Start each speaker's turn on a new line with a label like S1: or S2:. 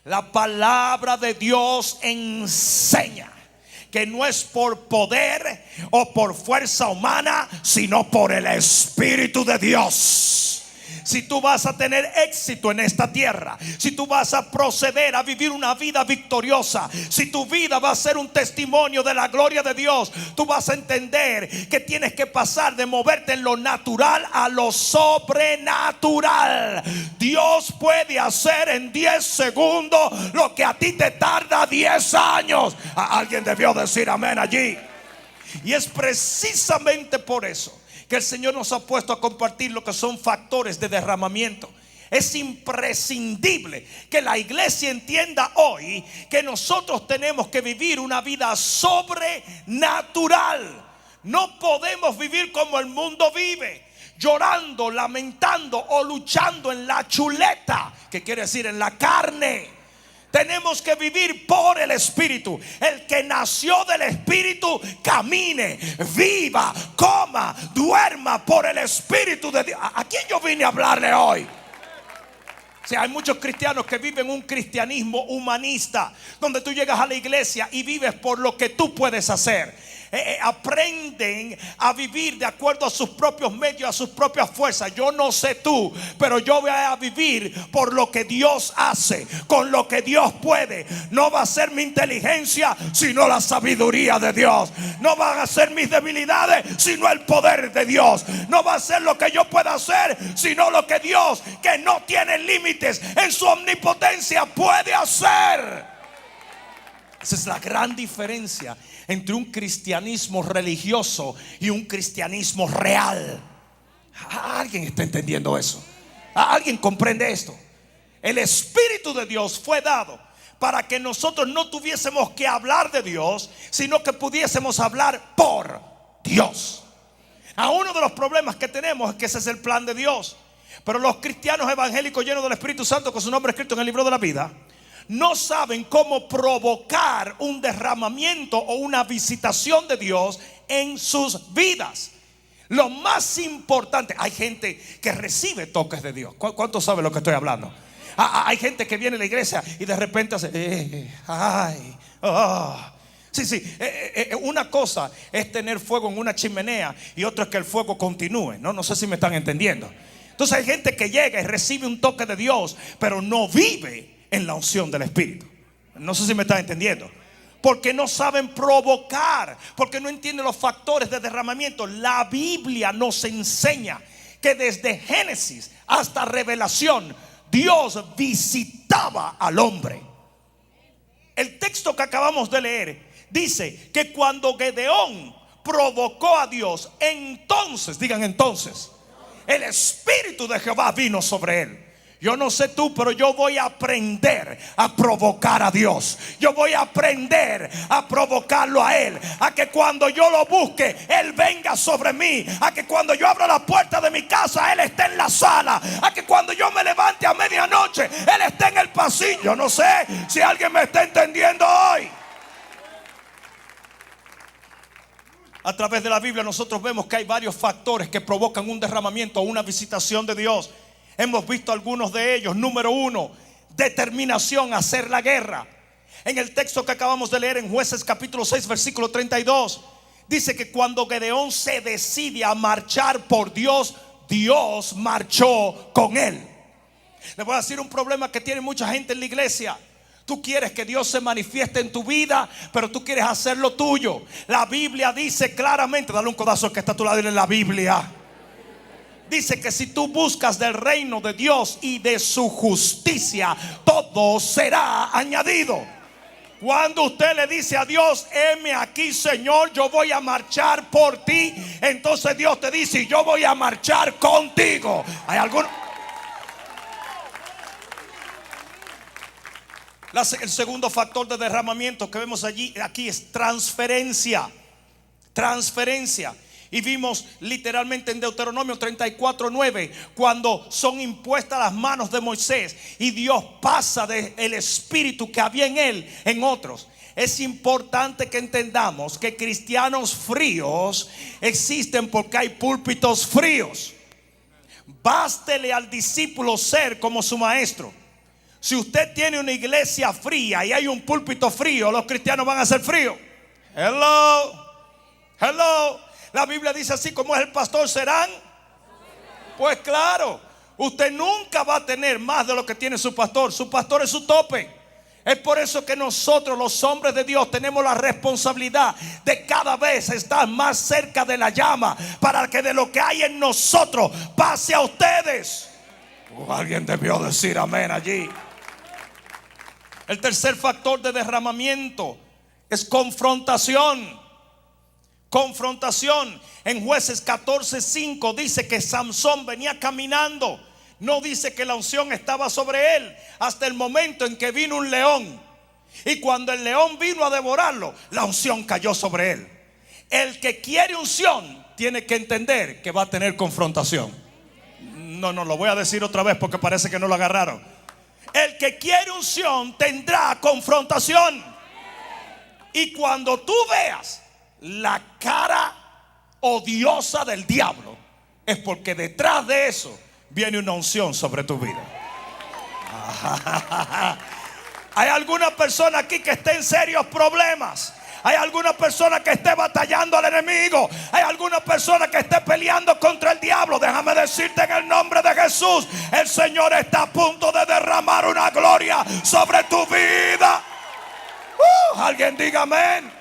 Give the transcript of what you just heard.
S1: La palabra de Dios enseña que no es por poder o por fuerza humana, sino por el Espíritu de Dios. Si tú vas a tener éxito en esta tierra, si tú vas a proceder a vivir una vida victoriosa, si tu vida va a ser un testimonio de la gloria de Dios, tú vas a entender que tienes que pasar de moverte en lo natural a lo sobrenatural. Dios puede hacer en 10 segundos lo que a ti te tarda 10 años. Alguien debió decir amén allí. Y es precisamente por eso que el Señor nos ha puesto a compartir lo que son factores de derramamiento. Es imprescindible que la iglesia entienda hoy que nosotros tenemos que vivir una vida sobrenatural. No podemos vivir como el mundo vive, llorando, lamentando o luchando en la chuleta, que quiere decir en la carne. Tenemos que vivir por el Espíritu. El que nació del Espíritu camine, viva, coma, duerma por el Espíritu de Dios. ¿A quién yo vine a hablarle hoy? O sea, hay muchos cristianos que viven un cristianismo humanista, donde tú llegas a la iglesia y vives por lo que tú puedes hacer. Aprenden a vivir de acuerdo a sus propios medios, a sus propias fuerzas. Yo no sé tú, pero yo voy a vivir por lo que Dios hace, con lo que Dios puede. No va a ser mi inteligencia, sino la sabiduría de Dios. No van a ser mis debilidades, sino el poder de Dios. No va a ser lo que yo pueda hacer, sino lo que Dios, que no tiene límites en su omnipotencia, puede hacer. Esa es la gran diferencia entre un cristianismo religioso y un cristianismo real. ¿Alguien está entendiendo eso? ¿Alguien comprende esto? El Espíritu de Dios fue dado para que nosotros no tuviésemos que hablar de Dios, sino que pudiésemos hablar por Dios. Uno de los problemas que tenemos es que ese es el plan de Dios. Pero los cristianos evangélicos llenos del Espíritu Santo, con su nombre escrito en el libro de la vida, no saben cómo provocar un derramamiento o una visitación de Dios en sus vidas. Lo más importante, hay gente que recibe toques de Dios. ¿Cuántos saben lo que estoy hablando? Hay gente que viene a la iglesia y de repente hace Sí, una cosa es tener fuego en una chimenea y otra es que el fuego continúe. No sé si me están entendiendo. Entonces hay gente que llega y recibe un toque de Dios, pero no vive en la unción del Espíritu. No sé si me están entendiendo. Porque no saben provocar, porque no entienden los factores de derramamiento. La Biblia nos enseña que desde Génesis hasta Revelación, Dios visitaba al hombre. El texto que acabamos de leer dice que cuando Gedeón provocó a Dios, entonces, digan entonces, el Espíritu de Jehová vino sobre él. Yo no sé tú, pero yo voy a aprender a provocar a Dios. Yo voy a aprender a provocarlo a Él. A que cuando yo lo busque, Él venga sobre mí. A que cuando yo abra la puerta de mi casa, Él esté en la sala. A que cuando yo me levante a medianoche, Él esté en el pasillo. Yo no sé si alguien me está entendiendo hoy. A través de la Biblia nosotros vemos que hay varios factores que provocan un derramamiento o una visitación de Dios. Hemos visto algunos de ellos. Número 1, determinación a hacer la guerra. En el texto que acabamos de leer en Jueces capítulo 6 versículo 32, dice que cuando Gedeón se decide a marchar por Dios, Dios marchó con él. Le voy a decir un problema que tiene mucha gente en la iglesia. Tú quieres que Dios se manifieste en tu vida, pero tú quieres hacer lo tuyo. La Biblia dice claramente, dale un codazo al que está a tu lado en la Biblia. Dice que si tú buscas del reino de Dios y de su justicia, todo será añadido. Cuando usted le dice a Dios, heme aquí, Señor, yo voy a marchar por ti, entonces Dios te dice, yo voy a marchar contigo. ¿Hay alguno? El segundo factor de derramamiento que vemos aquí es transferencia. Transferencia. Y vimos literalmente en Deuteronomio 34:9, cuando son impuestas las manos de Moisés y Dios pasa del espíritu que había en él en otros. Es importante que entendamos que cristianos fríos existen porque hay púlpitos fríos. Bástele al discípulo ser como su maestro. Si usted tiene una iglesia fría y hay un púlpito frío, los cristianos van a ser fríos. Hello. La Biblia dice así: como es el pastor serán. Pues claro, usted nunca va a tener más de lo que tiene su pastor. Su pastor es su tope. Es por eso que nosotros, los hombres de Dios, tenemos la responsabilidad de cada vez estar más cerca de la llama, para que de lo que hay en nosotros pase a ustedes. Alguien debió decir amén allí. El tercer factor de derramamiento es confrontación. Confrontación. En Jueces 14:5 dice que Samson venía caminando. No dice que la unción estaba sobre él hasta el momento en que vino un león. Y cuando el león vino a devorarlo, la unción cayó sobre él. El que quiere unción tiene que entender que va a tener confrontación. No, lo voy a decir otra vez porque parece que no lo agarraron. El que quiere unción tendrá confrontación. Y cuando tú veas la cara odiosa del diablo, es porque detrás de eso viene una unción sobre tu vida. Hay alguna persona aquí que esté en serios problemas. Hay alguna persona que esté batallando al enemigo. Hay alguna persona que esté peleando contra el diablo. Déjame decirte, en el nombre de Jesús, el Señor está a punto de derramar una gloria sobre tu vida. Alguien diga amén.